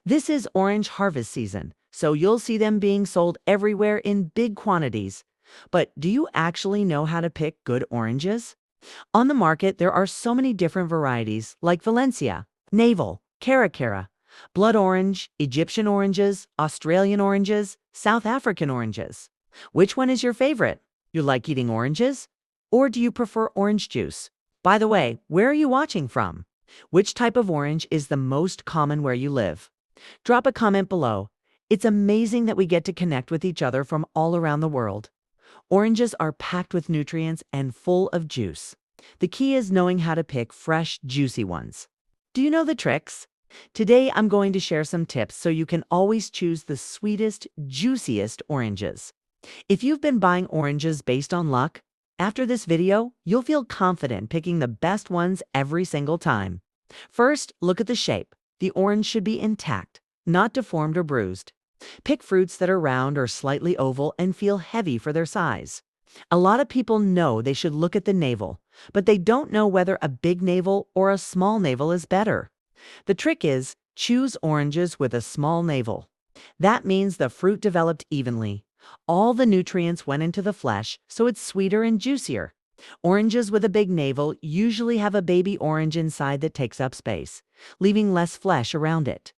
This is orange harvest season, so you'll see them being sold everywhere in big quantities. But do you actually know how to pick good oranges? On the market, there are so many different varieties like Valencia, Navel, Caracara, blood orange, Egyptian oranges, Australian oranges, South African oranges. Which one is your favorite? You like eating oranges? Or do you prefer orange juice? By the way, where are you watching from? Which type of orange is the most common where you live? Drop a comment below. It's amazing that we get to connect with each other from all around the world. Oranges are packed with nutrients and full of juice. The key is knowing how to pick fresh, juicy ones. Do you know the tricks? Today, I'm going to share some tips so you can always choose the sweetest, juiciest oranges. If you've been buying oranges based on luck, after this video, you'll feel confident picking the best ones every single time. First, look at the shape. The orange should be intact, not deformed or bruised. Pick fruits that are round or slightly oval and feel heavy for their size. A lot of people know they should look at the navel, but they don't know whether a big navel or a small navel is better. The trick is, choose oranges with a small navel. That means the fruit developed evenly. All the nutrients went into the flesh, so it's sweeter and juicier. Oranges with a big navel usually have a baby orange inside that takes up space, leaving less flesh around it.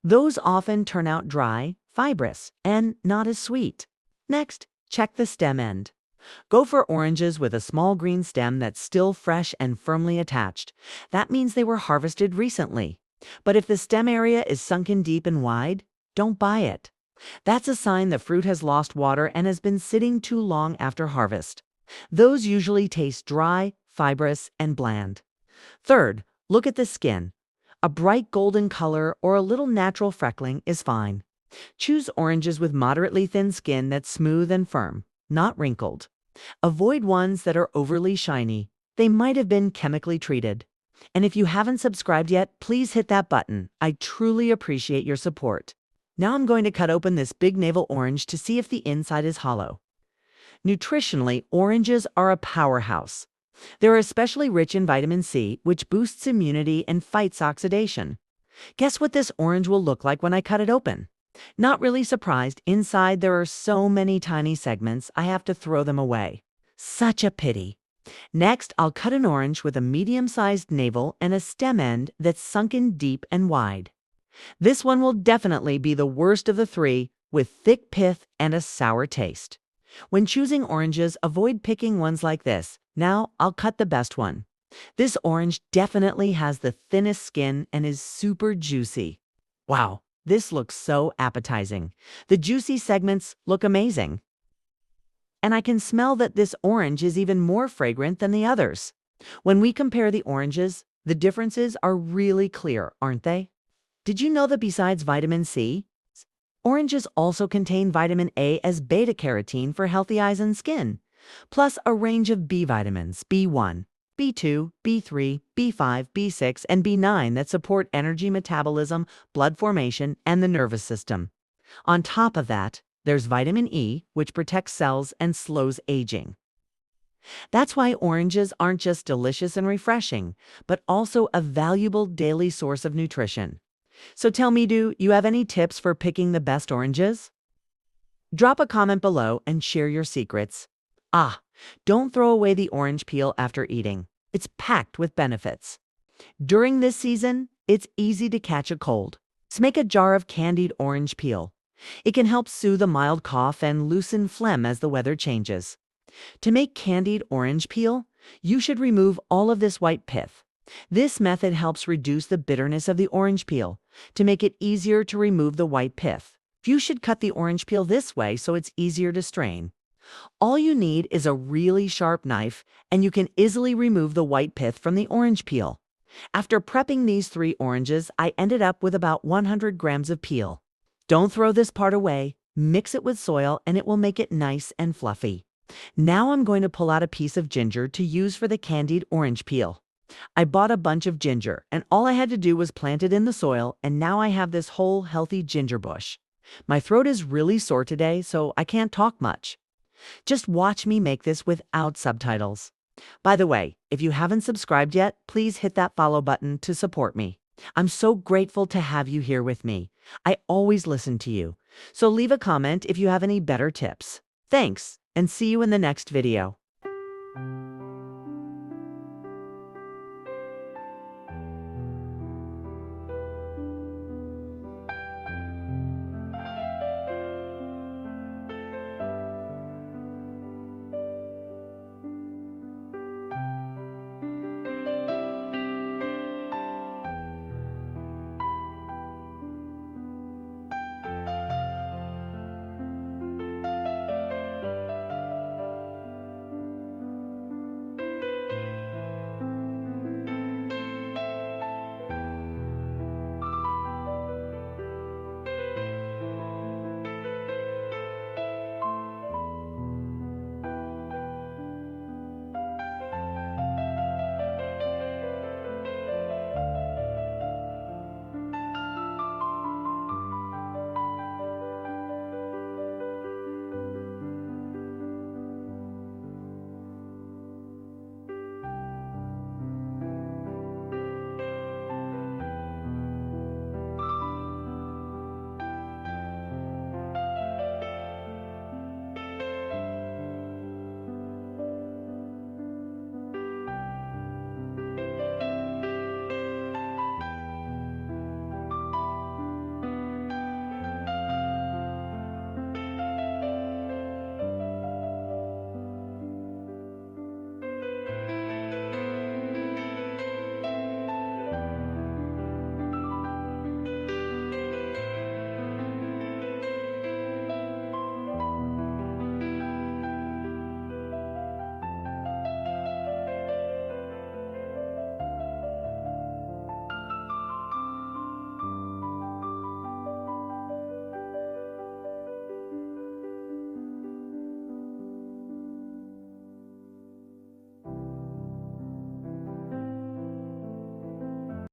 Those often turn out dry, fibrous, and not as sweet. Next, check the stem end. Go for oranges with a small green stem that's still fresh and firmly attached. That means they were harvested recently. But if the stem area is sunken deep and wide, don't buy it. That's a sign the fruit has lost water and has been sitting too long after harvest. Those usually taste dry, fibrous, and bland. Third, look at the skin. A bright golden color or a little natural freckling is fine. Choose oranges with moderately thin skin that's smooth and firm, not wrinkled. Avoid ones that are overly shiny. They might have been chemically treated. And if you haven't subscribed yet, please hit that button. I truly appreciate your support. Now I'm going to cut open this big navel orange to see if the inside is hollow. Nutritionally, oranges are a powerhouse. They're especially rich in vitamin C, which boosts immunity and fights oxidation. Guess what this orange will look like when I cut it open? Not really surprised, inside there are so many tiny segments, I have to throw them away. Such a pity. Next, I'll cut an orange with a medium-sized navel and a stem end that's sunken deep and wide. This one will definitely be the worst of the three, with thick pith and a sour taste. When choosing oranges, avoid picking ones like this. Now, I'll cut the best one. This orange definitely has the thinnest skin and is super juicy. Wow, this looks so appetizing. The juicy segments look amazing. And I can smell that this orange is even more fragrant than the others. When we compare the oranges, the differences are really clear, aren't they? Did you know that besides vitamin C, oranges also contain vitamin A as beta-carotene for healthy eyes and skin, plus a range of B vitamins, B1, B2, B3, B5, B6, and B9 that support energy metabolism, blood formation, and the nervous system. On top of that, there's vitamin E, which protects cells and slows aging. That's why oranges aren't just delicious and refreshing, but also a valuable daily source of nutrition. So tell me, do you have any tips for picking the best oranges? Drop a comment below and share your secrets. Don't throw away the orange peel after eating. It's packed with benefits. During this season, it's easy to catch a cold. So make a jar of candied orange peel. It can help soothe a mild cough and loosen phlegm as the weather changes. To make candied orange peel, you should remove all of this white pith. This method helps reduce the bitterness of the orange peel to make it easier to remove the white pith. You should cut the orange peel this way so it's easier to strain. All you need is a really sharp knife, and you can easily remove the white pith from the orange peel. After prepping these 3 oranges, I ended up with about 100 grams of peel. Don't throw this part away. Mix it with soil and it will make it nice and fluffy. Now I'm going to pull out a piece of ginger to use for the candied orange peel. I bought a bunch of ginger, and all I had to do was plant it in the soil, and now I have this whole healthy ginger bush. My throat is really sore today, so I can't talk much. Just watch me make this without subtitles. By the way, if you haven't subscribed yet, please hit that follow button to support me. I'm so grateful to have you here with me. I always listen to you. So leave a comment if you have any better tips. Thanks, and see you in the next video.